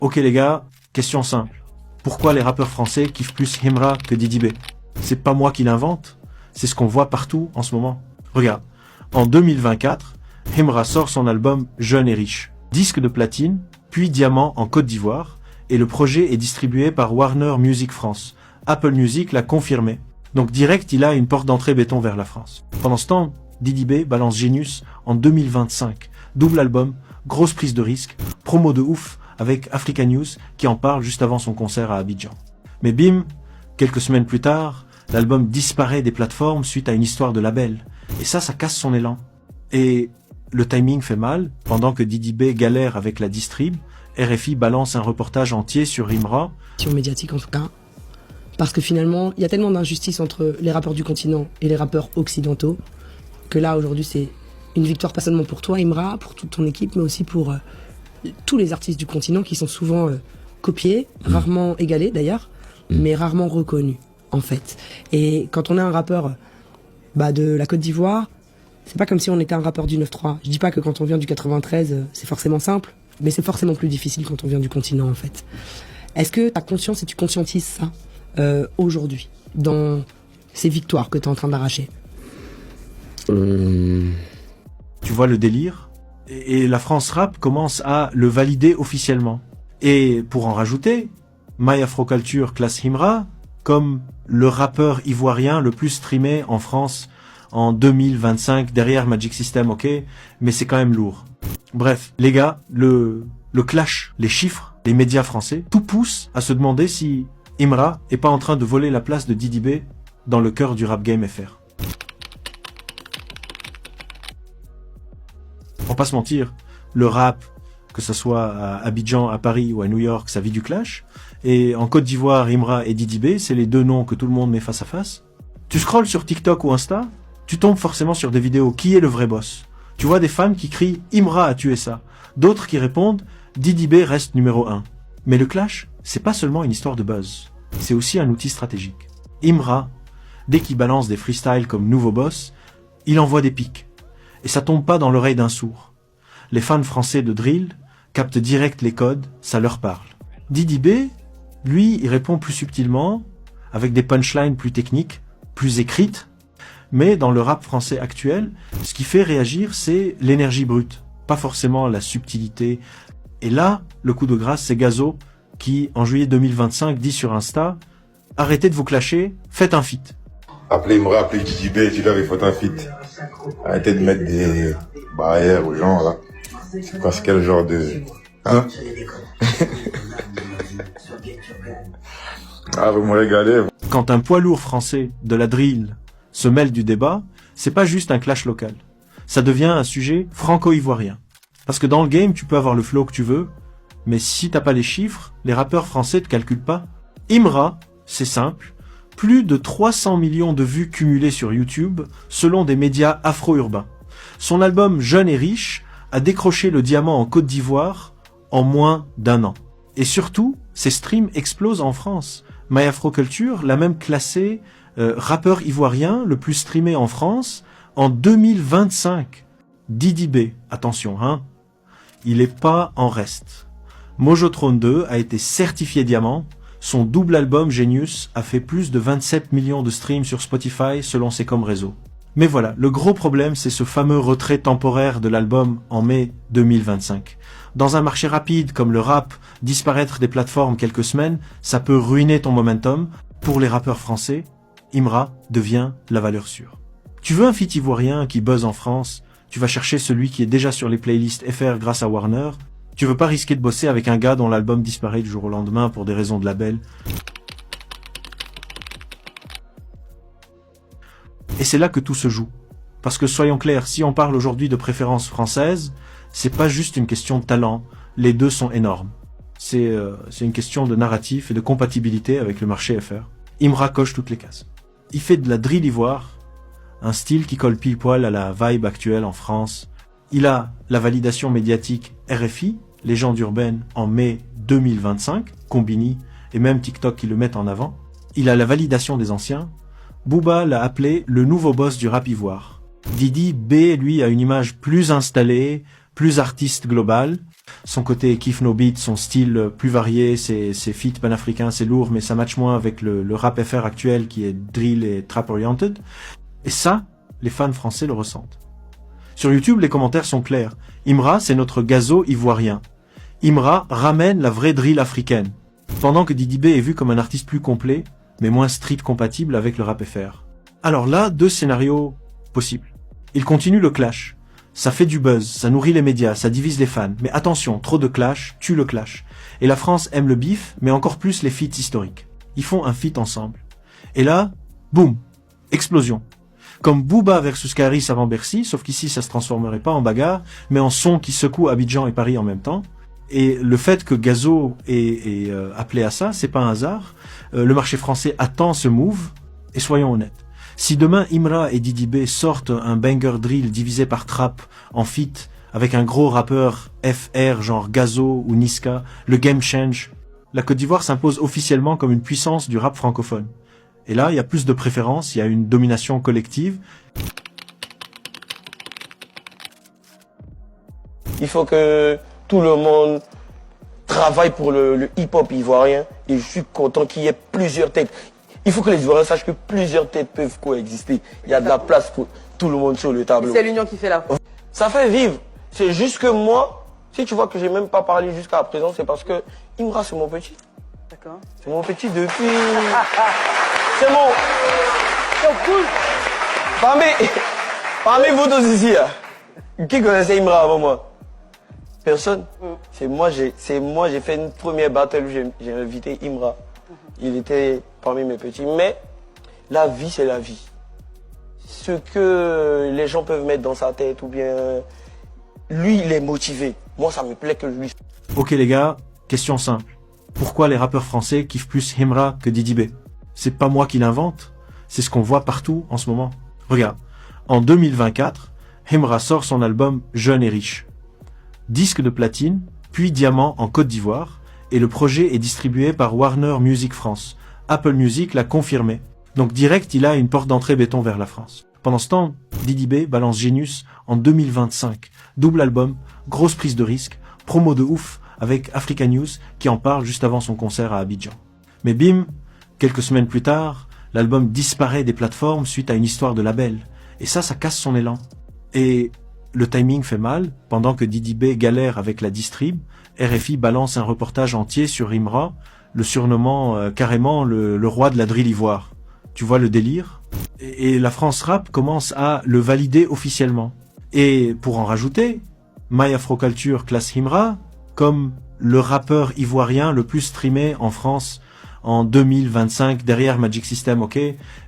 Ok les gars, question simple. Pourquoi les rappeurs français kiffent plus Himra que Didi B? C'est pas moi qui l'invente, c'est ce qu'on voit partout en ce moment. Regarde, en 2024, Himra sort son album Jeune et Riche. Disque de platine, puis diamant en Côte d'Ivoire, et le projet est distribué par Warner Music France. Apple Music l'a confirmé. Donc direct, il a une porte d'entrée béton vers la France. Pendant ce temps, Didi B balance Genius en 2025. Double album, grosse prise de risque, promo de ouf avec Africa News qui en parle juste avant son concert à Abidjan. Mais bim, quelques semaines plus tard, l'album disparaît des plateformes suite à une histoire de label. Et ça casse son élan. Et le timing fait mal, pendant que Didi B galère avec la distrib, RFI balance un reportage entier sur Himra. Sur médiatique en tout cas. Parce que finalement, il y a tellement d'injustice entre les rappeurs du continent et les rappeurs occidentaux, que là aujourd'hui c'est une victoire pas seulement pour toi Himra, pour toute ton équipe, mais aussi pour tous les artistes du continent qui sont souvent copiés, rarement égalés d'ailleurs, mais rarement reconnus en fait. Et quand on est un rappeur de la Côte d'Ivoire, c'est pas comme si on était un rappeur du 9-3. Je dis pas que quand on vient du 93, c'est forcément simple, mais c'est forcément plus difficile quand on vient du continent en fait. Est-ce que tu as conscience et tu conscientises ça aujourd'hui, dans ces victoires que tu es en train d'arracher? Tu vois le délire? Et la France Rap commence à le valider officiellement. Et pour en rajouter, My Afro Culture classe Himra comme le rappeur ivoirien le plus streamé en France en 2025, derrière Magic System, ok, mais c'est quand même lourd. Bref, les gars, le clash, les chiffres, les médias français, tout pousse à se demander si Himra est pas en train de voler la place de Didi B dans le cœur du rap game FR. On va pas se mentir, le rap, que ce soit à Abidjan, à Paris ou à New York, ça vit du clash. Et en Côte d'Ivoire, Himra et Didi B, c'est les deux noms que tout le monde met face à face. Tu scrolles sur TikTok ou Insta, tu tombes forcément sur des vidéos. Qui est le vrai boss? Tu vois des fans qui crient « Himra a tué ça », d'autres qui répondent « Didi B reste numéro 1 ». Mais le clash, c'est pas seulement une histoire de buzz, c'est aussi un outil stratégique. Himra, dès qu'il balance des freestyles comme nouveau boss, il envoie des pics. Et ça tombe pas dans l'oreille d'un sourd. Les fans français de drill captent direct les codes, ça leur parle. Didi B, lui, il répond plus subtilement, avec des punchlines plus techniques, plus écrites. Mais dans le rap français actuel, ce qui fait réagir, c'est l'énergie brute, pas forcément la subtilité. Et là, le coup de grâce, c'est Gazo, qui, en juillet 2025, dit sur Insta « Arrêtez de vous clasher, faites un feat. » Appelez Himra, appelez Didi B, dis-leur il faut un feat. Arrêtez de mettre des barrières aux gens, là. Parce quel genre de... Hein? Ah, vous me régalez. Quand un poids lourd français de la drill se mêle du débat, c'est pas juste un clash local. Ça devient un sujet franco-ivoirien. Parce que dans le game, tu peux avoir le flow que tu veux, mais si t'as pas les chiffres, les rappeurs français te calculent pas. Himra, c'est simple, plus de 300 millions de vues cumulées sur YouTube, selon des médias afro-urbains. Son album Jeune et Riche a décroché le diamant en Côte d'Ivoire en moins d'1 an. Et surtout, ses streams explosent en France. My Afro Culture l'a même classé rappeur ivoirien le plus streamé en France en 2025. Didi B, attention, hein, il est pas en reste. Mojotron 2 a été certifié diamant. Son double album Genius a fait plus de 27 millions de streams sur Spotify selon Secom Réseau. Mais voilà, le gros problème, c'est ce fameux retrait temporaire de l'album en mai 2025. Dans un marché rapide comme le rap, disparaître des plateformes quelques semaines, ça peut ruiner ton momentum. Pour les rappeurs français, Himra devient la valeur sûre. Tu veux un feat ivoirien qui buzz en France, tu vas chercher celui qui est déjà sur les playlists FR grâce à Warner. Tu veux pas risquer de bosser avec un gars dont l'album disparaît du jour au lendemain pour des raisons de label. Et c'est là que tout se joue. Parce que soyons clairs, si on parle aujourd'hui de préférence française, c'est pas juste une question de talent, les deux sont énormes. C'est une question de narratif et de compatibilité avec le marché FR. Himra coche toutes les cases. Il fait de la drill ivoire, un style qui colle pile poil à la vibe actuelle en France. Il a la validation médiatique RFI, Légende urbaine en mai 2025, Combini et même TikTok qui le mettent en avant. Il a la validation des anciens. Booba l'a appelé le nouveau boss du rap ivoire. Didi B, lui, a une image plus installée, plus artiste global. son côté kiff no beat, son style plus varié, ses feats panafricains, c'est lourd, mais ça match moins avec le rap FR actuel qui est drill et trap oriented. Et ça, les fans français le ressentent. Sur YouTube, les commentaires sont clairs. Imra, c'est notre gazo ivoirien. Imra ramène la vraie drill africaine. Pendant que Didi B est vu comme un artiste plus complet, mais moins street compatible avec le rap FR. Alors là, 2 scénarios possibles. Il continue le clash. Ça fait du buzz, ça nourrit les médias, ça divise les fans. Mais attention, trop de clash tue le clash. Et la France aime le beef, mais encore plus les feats historiques. Ils font un feat ensemble. Et là, boum, explosion. Comme Booba versus Karis avant Bercy, sauf qu'ici ça se transformerait pas en bagarre, mais en son qui secoue Abidjan et Paris en même temps. Et le fait que Gazo est appelé à ça, c'est pas un hasard. Le marché français attend ce move, et soyons honnêtes. Si demain Imra et Didi B sortent un banger drill divisé par trap en feat avec un gros rappeur FR genre Gazo ou Niska, le game change. La Côte d'Ivoire s'impose officiellement comme une puissance du rap francophone. Et là, il y a plus de préférence, il y a une domination collective. Il faut que tout le monde travaille pour le hip-hop ivoirien et je suis content qu'il y ait plusieurs têtes. Il faut que les Ivoiriens sachent que plusieurs têtes peuvent coexister. Il y a de la place pour tout le monde sur le tableau. C'est l'union qui fait la force. Ça fait vivre. C'est juste que moi, si tu vois que j'ai même pas parlé jusqu'à présent, c'est parce que Imra, c'est mon petit. D'accord. C'est mon petit depuis... C'est mon... Parmi vous tous ici, là, qui connaissait Imra avant moi? Personne. C'est moi, j'ai fait une première battle où j'ai invité Imra. Il était parmi mes petits. Mais la vie, c'est la vie. Ce que les gens peuvent mettre dans sa tête ou bien... Lui, il est motivé. Moi, ça me plaît que lui. Ok les gars, question simple. Pourquoi les rappeurs français kiffent plus Imra que Didi B? C'est pas moi qui l'invente, c'est ce qu'on voit partout en ce moment. Regarde, en 2024, Imra sort son album Jeune et riche. Disque de platine, puis diamant en Côte d'Ivoire, et le projet est distribué par Warner Music France. Apple Music l'a confirmé. Donc direct, il a une porte d'entrée béton vers la France. Pendant ce temps, Didi B balance Genius en 2025. Double album, grosse prise de risque, promo de ouf avec Africa News qui en parle juste avant son concert à Abidjan. Mais bim, quelques semaines plus tard, l'album disparaît des plateformes suite à une histoire de label. Et ça casse son élan. Et le timing fait mal, pendant que Didi B galère avec la distrib, RFI balance un reportage entier sur Imra, le surnommant carrément le roi de la drill ivoire. Tu vois le délire? Et la France Rap commence à le valider officiellement. Et pour en rajouter, My Afroculture classe Imra comme le rappeur ivoirien le plus streamé en France en 2025, derrière Magic System, ok,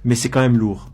mais c'est quand même lourd.